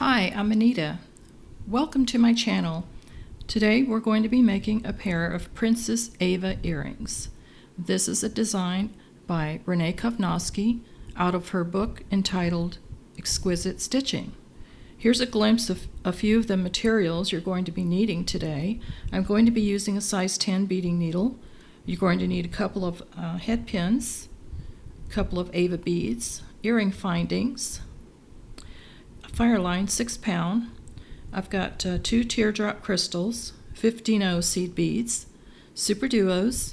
Hi, I'm Anita. Welcome to my channel. Today we're going to be making a pair of Princess Ava earrings. This is a design by Renee Kovnesky out of her book entitled Exquisite Stitching. Here's a glimpse of a few of the materials you're going to be needing today. I'm going to be using a size 10 beading needle. You're going to need a couple of head pins, a couple of Ava beads, earring findings, fireline 6 pound. I've got 2 teardrop crystals, 15-0 seed beads, SuperDuos,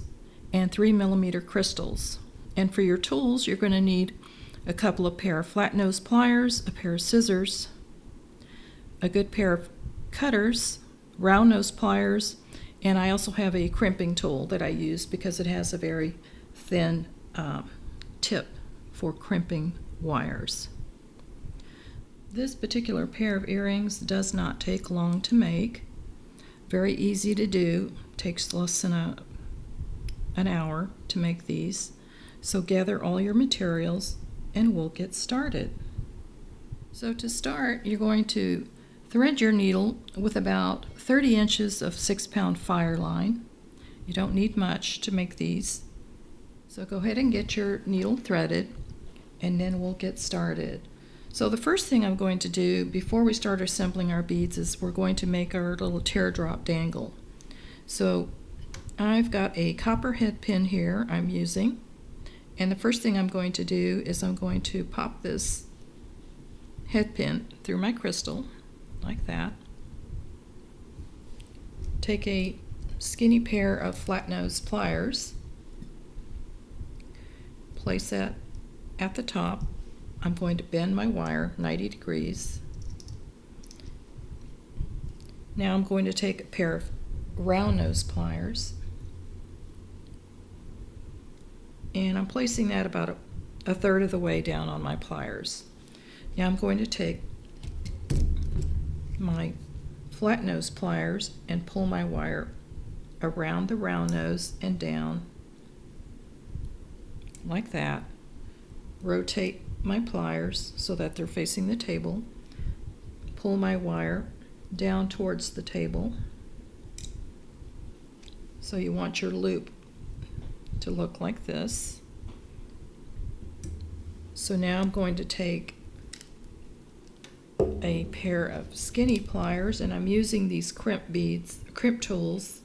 and 3mm crystals. And for your tools, you're going to need a couple of pair of flat nose pliers, a pair of scissors, a good pair of cutters, round nose pliers, and I also have a crimping tool that I use because it has a very thin tip for crimping wires. This particular pair of earrings does not take long to make. Very easy to do. Takes less than an hour to make these. So gather all your materials and we'll get started. So to start, you're going to thread your needle with about 30 inches of 6 pound fireline. You don't need much to make these. So go ahead and get your needle threaded and then we'll get started. So the first thing I'm going to do before we start assembling our beads is we're going to make our little teardrop dangle. So I've got a copper head pin here I'm using, and the first thing I'm going to do is I'm going to pop this head pin through my crystal like that. Take a skinny pair of flat nose pliers, place that at the top. I'm going to bend my wire 90 degrees. Now I'm going to take a pair of round nose pliers and I'm placing that about a third of the way down on my pliers. Now I'm going to take my flat nose pliers and pull my wire around the round nose and down like that. Rotate my pliers so that they're facing the table. Pull my wire down towards the table. So you want your loop to look like this. So now I'm going to take a pair of skinny pliers, and I'm using these crimp tools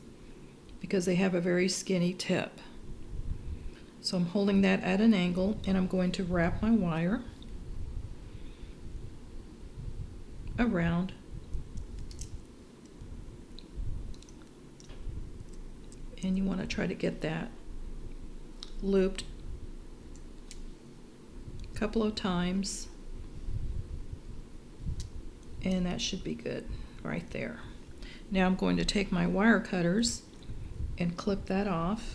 because they have a very skinny tip. So I'm holding that at an angle and I'm going to wrap my wire around and you want to try to get that looped a couple of times, and that should be good right there. Now I'm going to take my wire cutters and clip that off.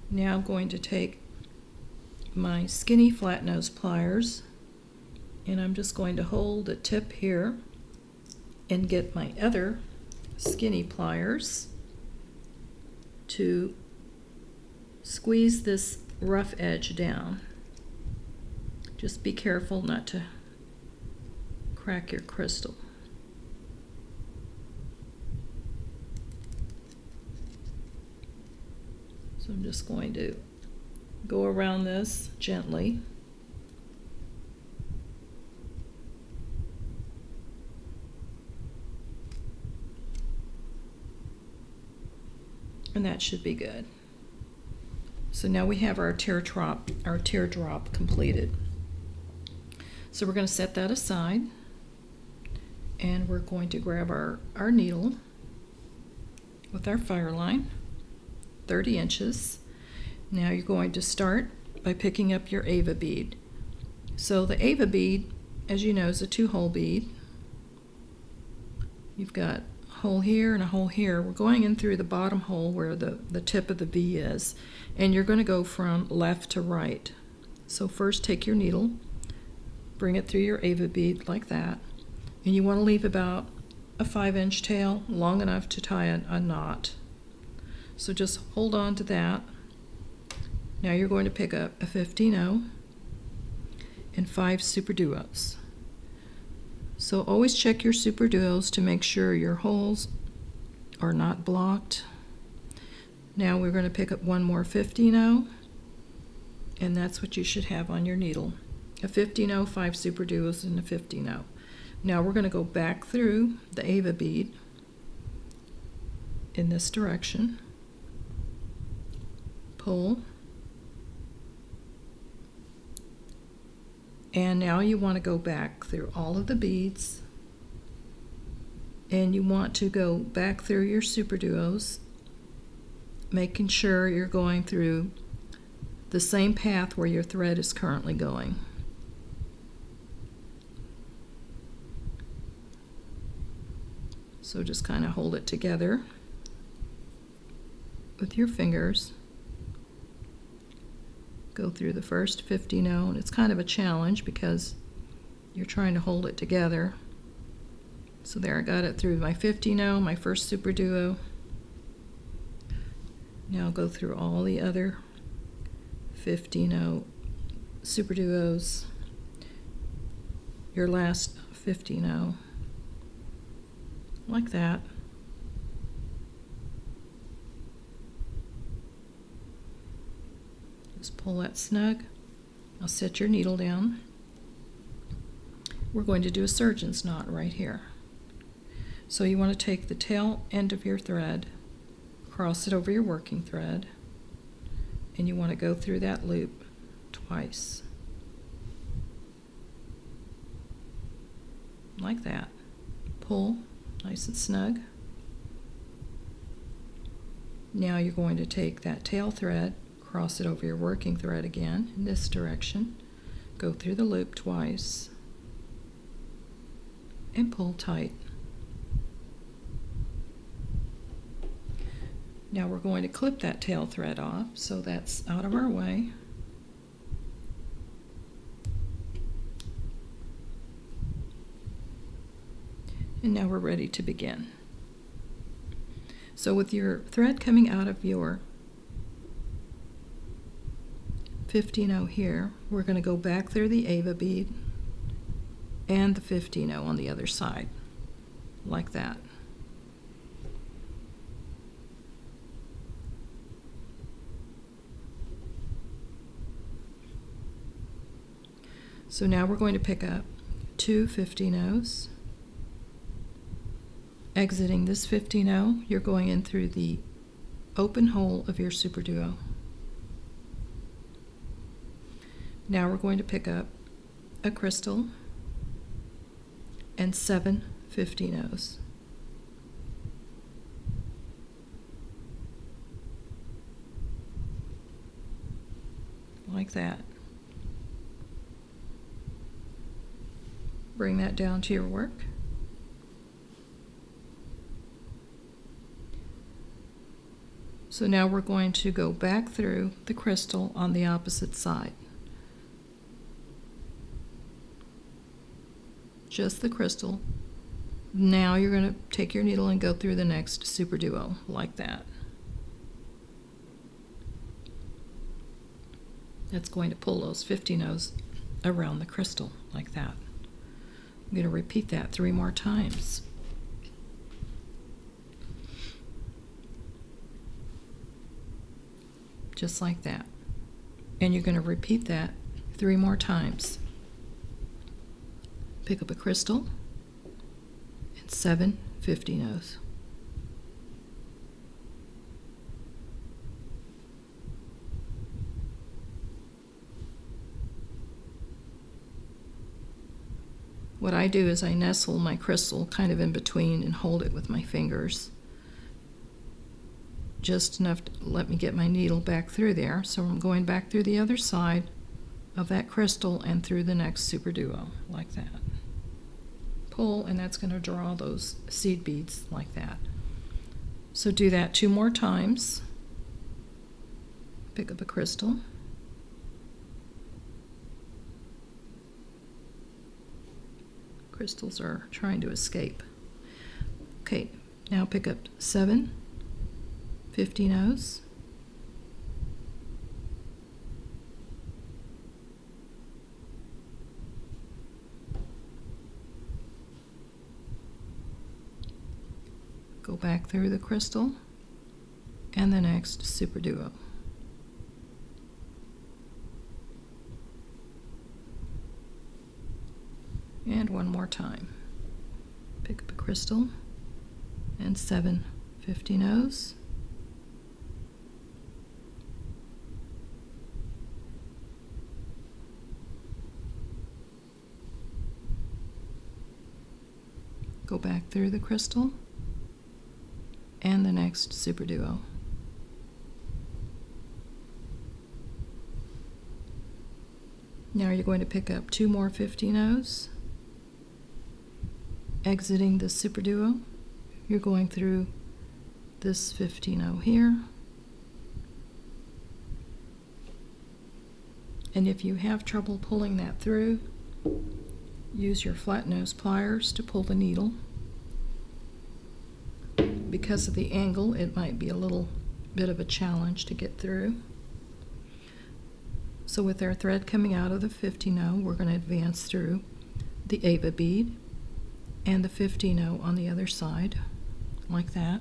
Now I'm going to take my skinny flat nose pliers and I'm just going to hold the tip here and get my other skinny pliers to squeeze this rough edge down. Just be careful not to crack your crystal. So I'm just going to go around this gently. And that should be good. So now we have our teardrop completed. So we're going to set that aside and we're going to grab our needle with our fireline. 30 inches. Now you're going to start by picking up your Ava bead. So the Ava bead, as you know, is a 2-hole bead. You've got a hole here and a hole here. We're going in through the bottom hole where the tip of the V is, and you're going to go from left to right. So first take your needle, bring it through your Ava bead like that, and you want to leave about a 5-inch tail long enough to tie a knot. So just hold on to that. Now you're going to pick up a 15/0 and 5 SuperDuos. So always check your SuperDuos to make sure your holes are not blocked. Now we're going to pick up one more 15/0, and that's what you should have on your needle. A 15/0, 5 SuperDuos, and a 15/0. Now we're going to go back through the Ava bead in this direction, pull, and now you want to go back through all of the beads, and you want to go back through your SuperDuos, making sure you're going through the same path where your thread is currently going. So just kind of hold it together with your fingers. Go through the first 15/0, and it's kind of a challenge because you're trying to hold it together. So there, I got it through my 15/0, my first SuperDuo. Now go through all the other 15/0 SuperDuos, your last 15/0, like that. Just pull that snug. Now set your needle down. We're going to do a surgeon's knot right here. So you want to take the tail end of your thread, cross it over your working thread, and you want to go through that loop twice, like that. Pull nice and snug. Now you're going to take that tail thread, cross it over your working thread again in this direction, go through the loop twice, and pull tight. Now we're going to clip that tail thread off, so that's out of our way. And now we're ready to begin. So with your thread coming out of your 15/0 here, we're going to go back through the Ava bead and the 15/0 on the other side, like that. So now we're going to pick up 2 15/0s. Exiting this 15/0, you're going in through the open hole of your SuperDuo. Now we're going to pick up a crystal and 7 15/0s. Like that. Bring that down to your work. So now we're going to go back through the crystal on the opposite side. Just the crystal. Now you're going to take your needle and go through the next SuperDuo, like that. That's going to pull those 15/0s around the crystal, like that. I'm going to repeat that 3 more times. Just like that. And you're going to repeat that 3 more times. Pick up a crystal and 7 15/0s. What I do is I nestle my crystal kind of in between and hold it with my fingers, just enough to let me get my needle back through there. So I'm going back through the other side of that crystal and through the next SuperDuo, like that. Pull, and that's going to draw those seed beads like that. So do that 2 more times. Pick up a crystal. Crystals are trying to escape. Okay, now pick up 7 15-0s, go back through the crystal and the next SuperDuo. And one more time. Pick up a crystal and 7 15-0s. Go back through the crystal and the next SuperDuo. Now you're going to pick up 2 more 15-0s. Exiting the SuperDuo, you're going through this 15-0 here. And if you have trouble pulling that through, use your flat nose pliers to pull the needle. Because of the angle, it might be a little bit of a challenge to get through. So with our thread coming out of the 15-0, we're going to advance through the Ava bead and the 15-0 on the other side, like that.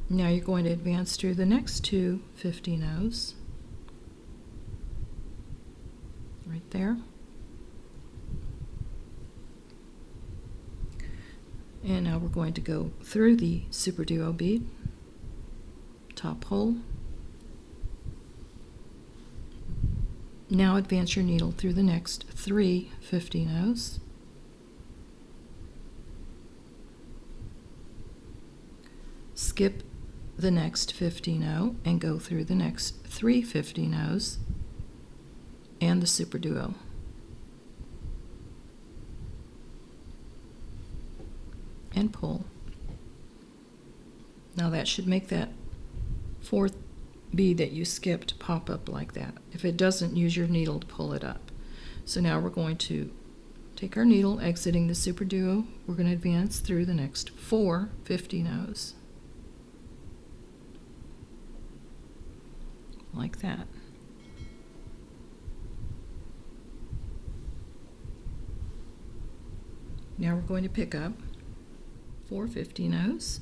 Now you're going to advance through the next 2 15-0s, right there. And now we're going to go through the SuperDuo bead, top hole. Now advance your needle through the next 3 15-0s. Skip the next 15-0 and go through the next 3 15-0s and the SuperDuo. And pull. Now that should make that 4th bead that you skipped pop up like that. If it doesn't, use your needle to pull it up. So now we're going to take our needle, exiting the SuperDuo. We're going to advance through the next 4 15-0s. Like that. Now we're going to pick up 4 15-0s,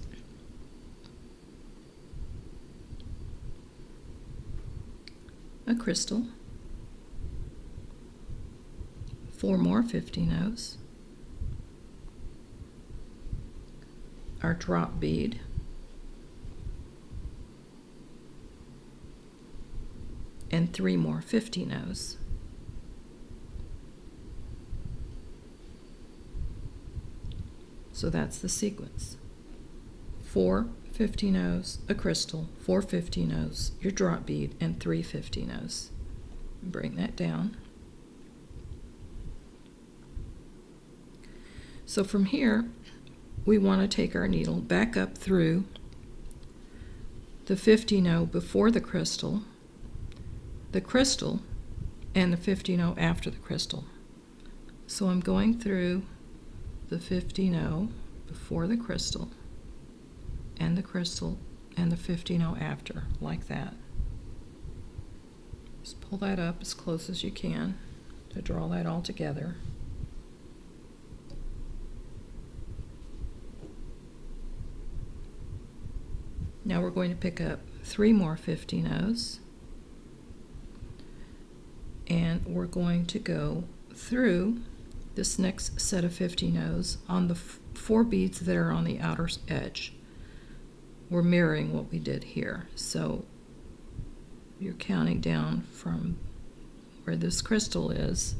a crystal, 4 more 15-0s, our drop bead, and 3 more 15-0s. So that's the sequence. 4 15-0s, a crystal, 4 15-0s, your drop bead, and 3 15-0s. Bring that down. So from here, we want to take our needle back up through the 15-0 before the crystal, and the 15-0 after the crystal. So I'm going through the 15-0 before the crystal, and the 15-0 after, like that. Just pull that up as close as you can to draw that all together. Now we're going to pick up 3 more 15-0s, and we're going to go through this next set of 15-0s on the 4 beads that are on the outer edge. We're mirroring what we did here. So you're counting down from where this crystal is,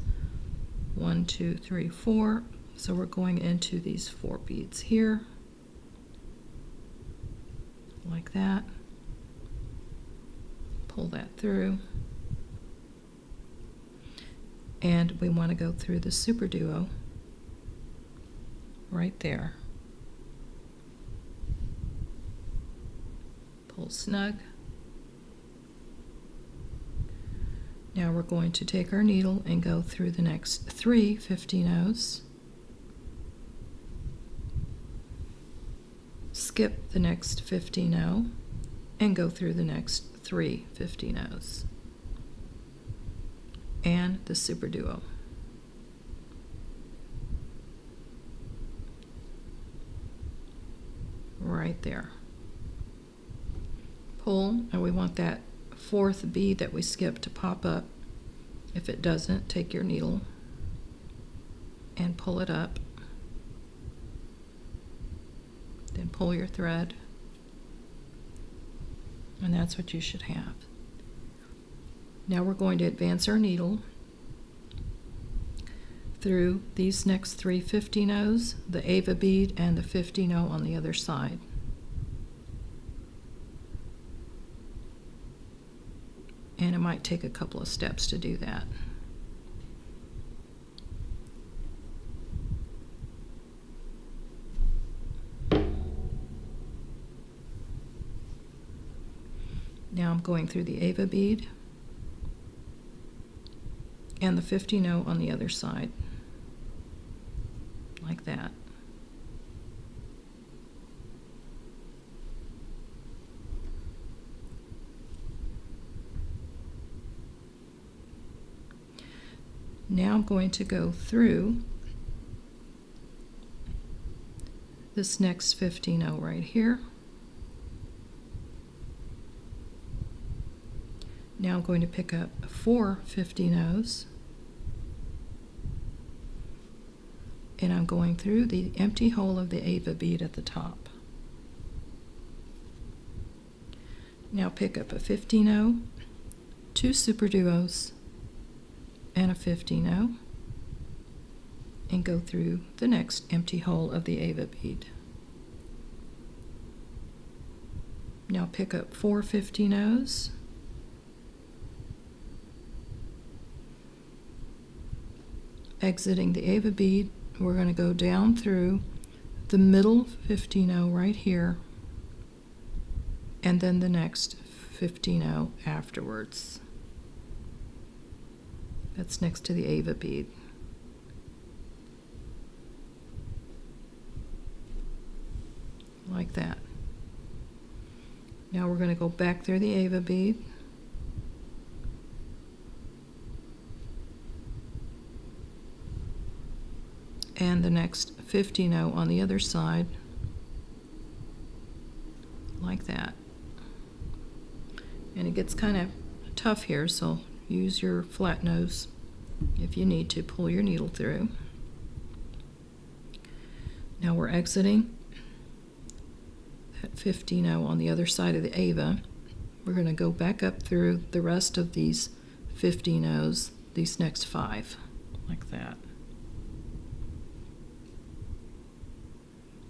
1 2 3 4. So we're going into these 4 beads here, like that. Pull that through. And we want to go through the SuperDuo right there. Pull snug. Now we're going to take our needle and go through the next 3 15-ohs, skip the next 15-oh, and go through the next 3 15-ohs, and the SuperDuo. Right there. Pull, and we want that 4th bead that we skipped to pop up. If it doesn't, take your needle and pull it up. Then pull your thread, and that's what you should have. Now we're going to advance our needle through these next 3 15-ohs, the Ava bead and the 15-oh on the other side. And it might take a couple of steps to do that. Now I'm going through the Ava bead and the 15-oh on the other side, like that. Now I'm going to go through this next 15-oh right here. Now I'm going to pick up 4 15-ohs, and I'm going through the empty hole of the Ava bead at the top. Now pick up a 15-oh, 2 SuperDuos, and a 15-oh, and go through the next empty hole of the Ava bead. Now pick up 4 15-ohs, exiting the Ava bead, we're going to go down through the middle 15-oh right here, and then the next 15-oh afterwards. That's next to the Ava bead. Like that. Now we're going to go back through the Ava bead, and the next 15-oh on the other side, like that. And it gets kind of tough here, so use your flat nose if you need to pull your needle through. Now we're exiting that 15-oh on the other side of the Ava. We're going to go back up through the rest of these 15-ohs, these next 5, like that.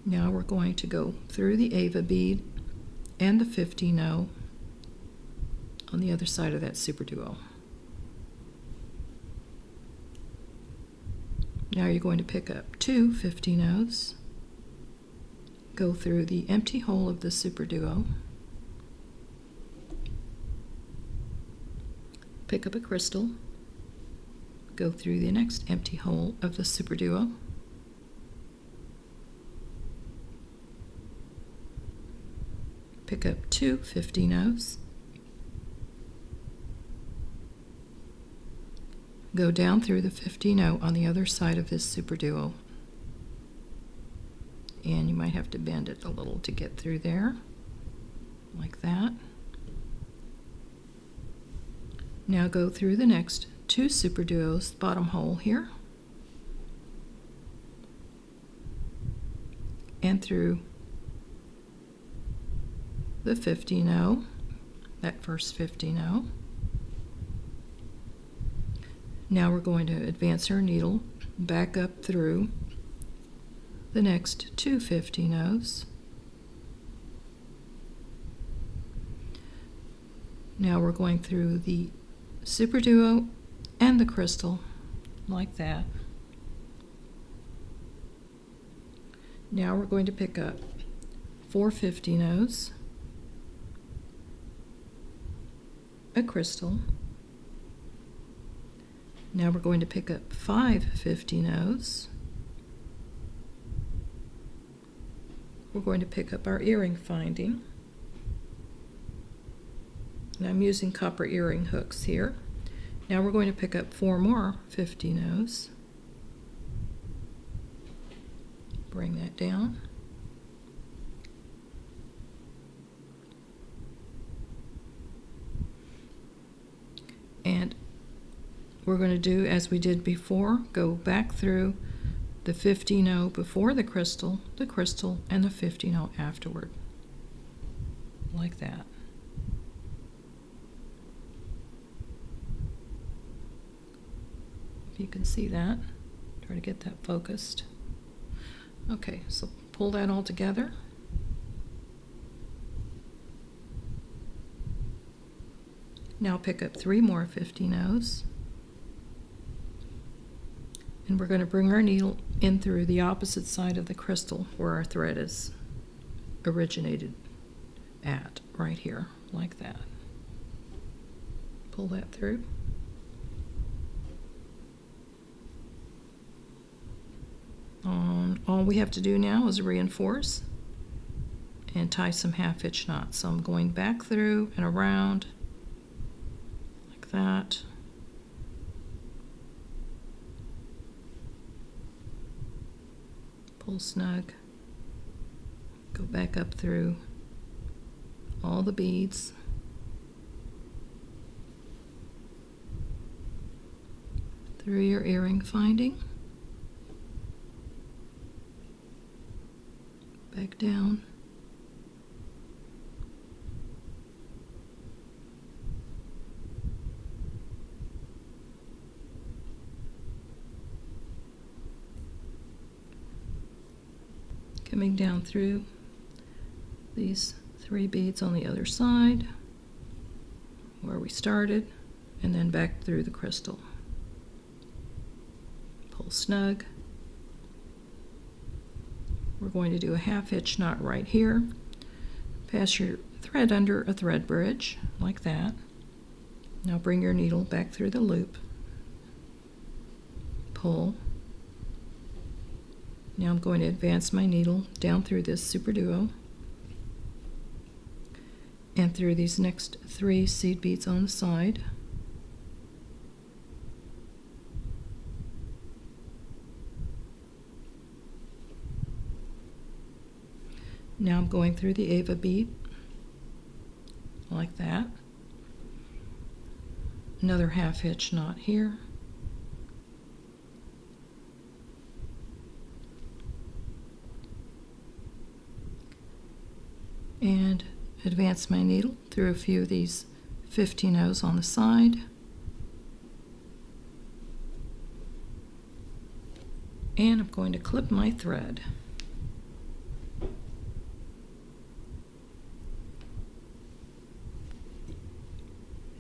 Now we're going to go through the Ava bead and the 15-oh on the other side of that SuperDuo. Now you're going to pick up 2 15-ohs, go through the empty hole of the SuperDuo, pick up a crystal, go through the next empty hole of the SuperDuo, pick up 2 15-ohs, go down through the 15-oh on the other side of this SuperDuo, and you might have to bend it a little to get through there, like that. Now go through the next 2 SuperDuos, bottom hole here, and through the 15-oh, that first 15-oh. Now we're going to advance our needle back up through the next 2 15-ohs. Now we're going through the SuperDuo and the crystal, like that. Now we're going to pick up 4 15-ohs, a crystal, Now we're going to pick up 5 15-0s. We're going to pick up our earring finding. And I'm using copper earring hooks here. Now we're going to pick up 4 more 15-0s. Bring that down. And we're going to do as we did before, go back through the 15-0 before the crystal, and the 15-0 afterward, like that. If you can see that, try to get that focused. Okay, so pull that all together. Now pick up 3 more 15-0s. And we're going to bring our needle in through the opposite side of the crystal where our thread is originated at, right here, like that. Pull that through. All we have to do now is reinforce and tie some half-hitch knots. So I'm going back through and around like that. Pull snug, go back up through all the beads, through your earring finding, back down, coming down through these 3 beads on the other side where we started, and then back through the crystal. Pull snug. We're going to do a half-hitch knot right here. Pass your thread under a thread bridge like that. Now bring your needle back through the loop. Pull. Now I'm going to advance my needle down through this SuperDuo and through these next 3 seed beads on the side. Now I'm going through the Ava bead like that. Another half-hitch knot here. And advance my needle through a few of these 15-0s on the side. And I'm going to clip my thread.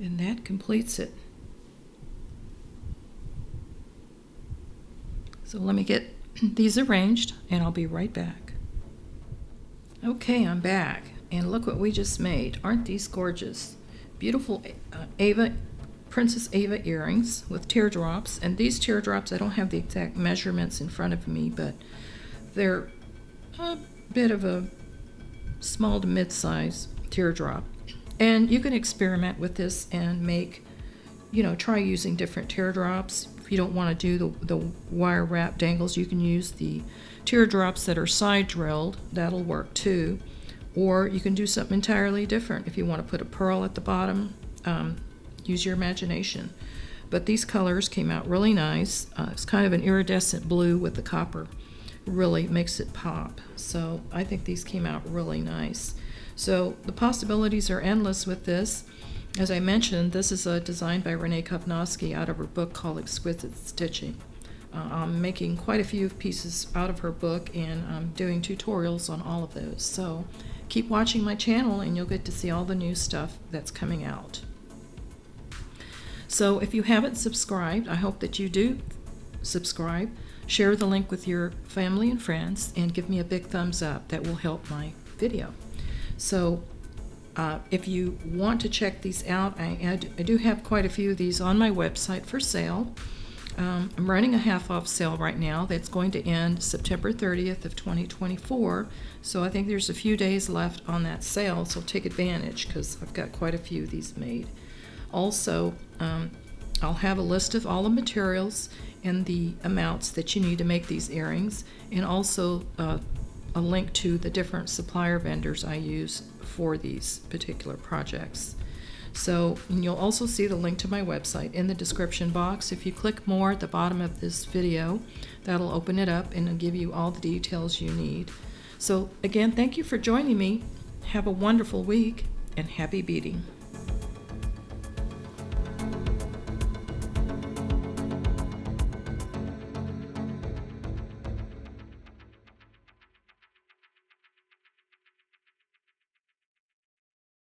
And that completes it. So let me get these arranged and I'll be right back. Okay, I'm back, and look what we just made. Aren't these gorgeous? Beautiful Princess Ava earrings with teardrops, and these teardrops, I don't have the exact measurements in front of me, but they're a bit of a small to mid-size teardrop. And you can experiment with this and make, try using different teardrops. If you don't want to do the wire wrap dangles, you can use the teardrops that are side drilled. That'll work too. Or you can do something entirely different. If you want to put a pearl at the bottom, use your imagination. But these colors came out really nice. It's kind of an iridescent blue with the copper. Really makes it pop. So I think these came out really nice. So the possibilities are endless with this. As I mentioned, this is a design by Renee Kovnesky out of her book called Exquisite Stitching. I'm making quite a few pieces out of her book, and I'm doing tutorials on all of those. So keep watching my channel and you'll get to see all the new stuff that's coming out. So if you haven't subscribed, I hope that you do subscribe. Share the link with your family and friends and give me a big thumbs up. That will help my video. So if you want to check these out, I do have quite a few of these on my website for sale. I'm running a half-off sale right now that's going to end September 30th of 2024, so I think there's a few days left on that sale, so take advantage because I've got quite a few of these made. Also, I'll have a list of all the materials and the amounts that you need to make these earrings, and also a link to the different supplier vendors I use for these particular projects. So, and you'll also see the link to my website in the description box. If you click more at the bottom of this video, that'll open it up and it'll give you all the details you need. So again, thank you for joining me. Have a wonderful week and happy beading.